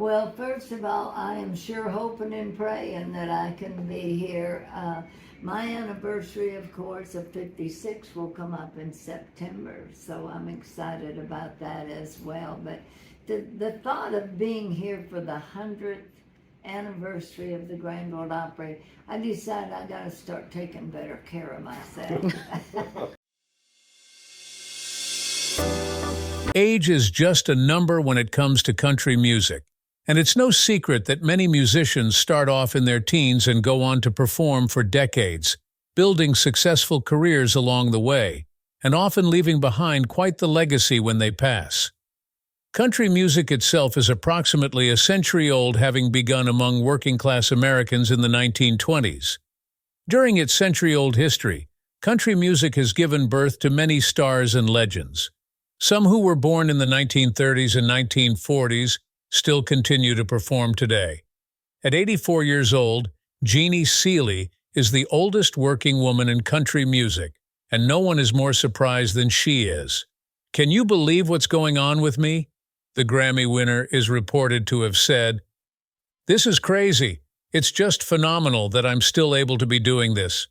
Well, first of all, I am sure hoping and praying that I can be here. My anniversary, of course, of 56 will come up in September, so I'm excited about that as well. But the thought of being here for the 100th anniversary of the Grand Ole Opry, I decided I got to start taking better care of myself. Age is just a number when it comes to country music, and it's no secret that many musicians start off in their teens and go on to perform for decades, building successful careers along the way, and often leaving behind quite the legacy when they pass. Country music itself is approximately a century old, having begun among working-class Americans in the 1920s. During its century-old history, country music has given birth to many stars and legends. Some who were born in the 1930s and 1940s still continue to perform today. At 84 years old, Jeannie Seely is the oldest working woman in country music, and no one is more surprised than she is. "Can you believe what's going on with me?" the Grammy winner is reported to have said. "This is crazy. It's just phenomenal that I'm still able to be doing this."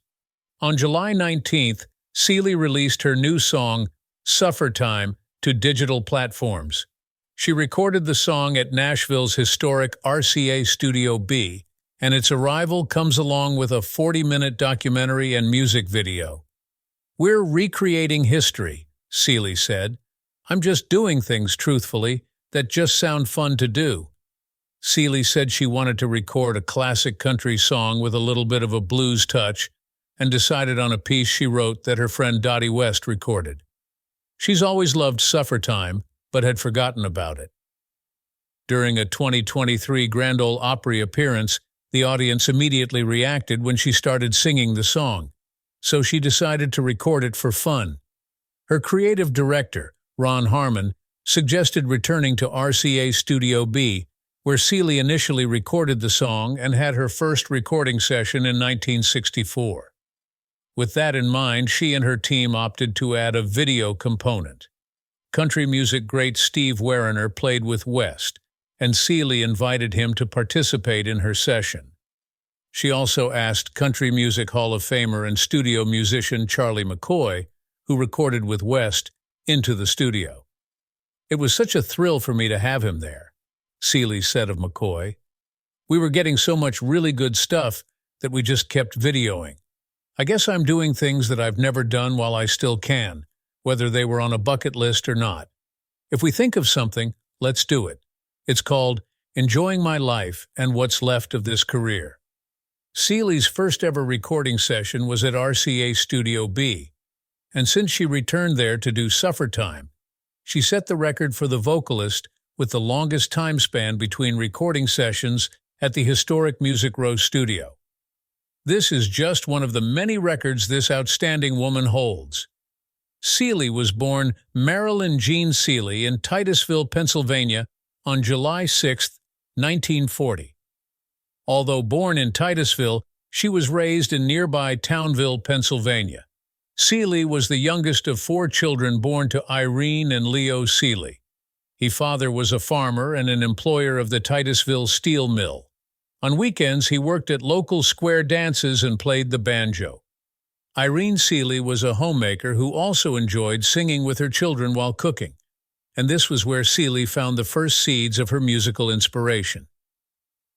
On July 19th, Seely released her new song, Suffertime, to digital platforms. She recorded the song at Nashville's historic RCASudioB, and its arrival comes along with a 40-minute documentary and music video. "We're recreating history," Seely said. "I'm just doing things, truthfully, that just sound fun to do." Seely said she wanted to record a classic country song with a little bit of a blues touch, and decided on a piece she wrote that her friend Dottie West recorded. She's always loved Suffertime, but had forgotten about it. During a 2023 Grand Ole Opry appearance, the audience immediately reacted when she started singing the song, so she decided to record it for fun. Her creative director, Ron Harmon, suggested returning to RCASudioB, where Seely initially recorded the song and had her first recording session in 1964. With that in mind, she and her team opted to add a video component. Country music great Steve Wariner played with West, and Seely invited him to participate in her session. She also asked Country Music Hall of Famer and studio musician Charlie McCoy, who recorded with West, into the studio. "It was such a thrill for me to have him there," Seely said of McCoy. "We were getting so much really good stuff that we just kept videoing. I guess I'm doing things that I've never done while I still can, whether they were on a bucket list or not. If we think of something, let's do it. It's called Enjoying My Life and What's Left of This Career." Seely's first ever recording session was at RCASudioB, and since she returned there to do Suffertime, she set the record for the vocalist with the longest time span between recording sessions at the historic Music Row studio. This is just one of the many records this outstanding woman holds. Seely was born Marilyn Jean Seely in Titusville, Pennsylvania, on July 6, 1940. Although born in Titusville, she was raised in nearby Townville, Pennsylvania. Seely was the youngest of 4 children born to Irene and Leo Seely. His father was a farmer and an employer of the Titusville steel mill. On weekends, he worked at local square dances and played the banjo. Irene Seely was a homemaker who also enjoyed singing with her children while cooking, and this was where Seely found the first seeds of her musical inspiration.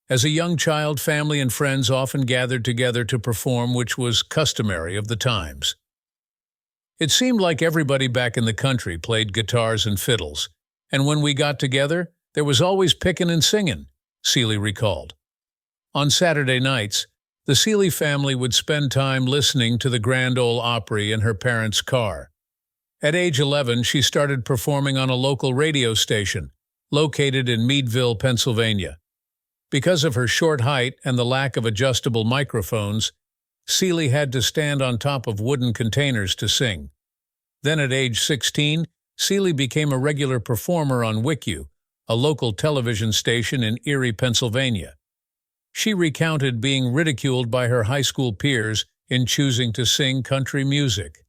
As a young child, family and friends often gathered together to perform, which was customary of the times. It seemed like everybody back in the country played guitars and fiddles, and when we got together, there was always picking and singing, Seely recalled. On Saturday nights, the Seely family would spend time listening to the Grand Ole Opry in her parents' car. At age 11, she started performing on a local radio station, located in Meadville, Pennsylvania. Because of her short height and the lack of adjustable microphones, Seely had to stand on top of wooden containers to sing. Then at age 16, Seely became a regular performer on WICU, a local television station in Erie, Pennsylvania. She recounted being ridiculed by her high school peers in choosing to sing country music.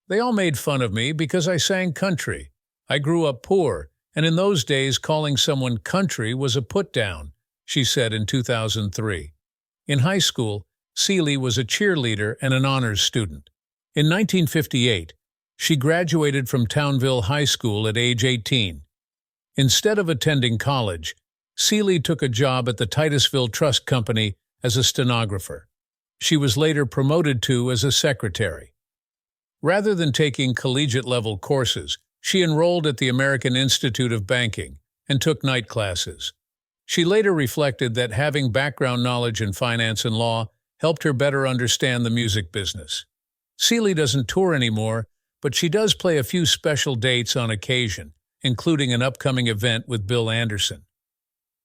"They all made fun of me because I sang country. I grew up poor, and in those days calling someone country was a put-down, she said in 2003. In high school, Seely was a cheerleader and an honors student. In 1958, she graduated from Townville High School at age 18. Instead of attending college, Seely took a job at the Titusville Trust Company as a stenographer. She was later promoted to as a secretary. Rather than taking collegiate-level courses, she enrolled at the American Institute of Banking and took night classes. She later reflected that having background knowledge in finance and law helped her better understand the music business. Seely doesn't tour anymore, but she does play a few special dates on occasion, including an upcoming event with Bill Anderson.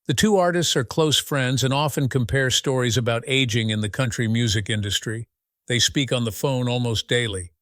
The two artists are close friends and often compare stories about aging in the country music industry. They speak on the phone almost daily.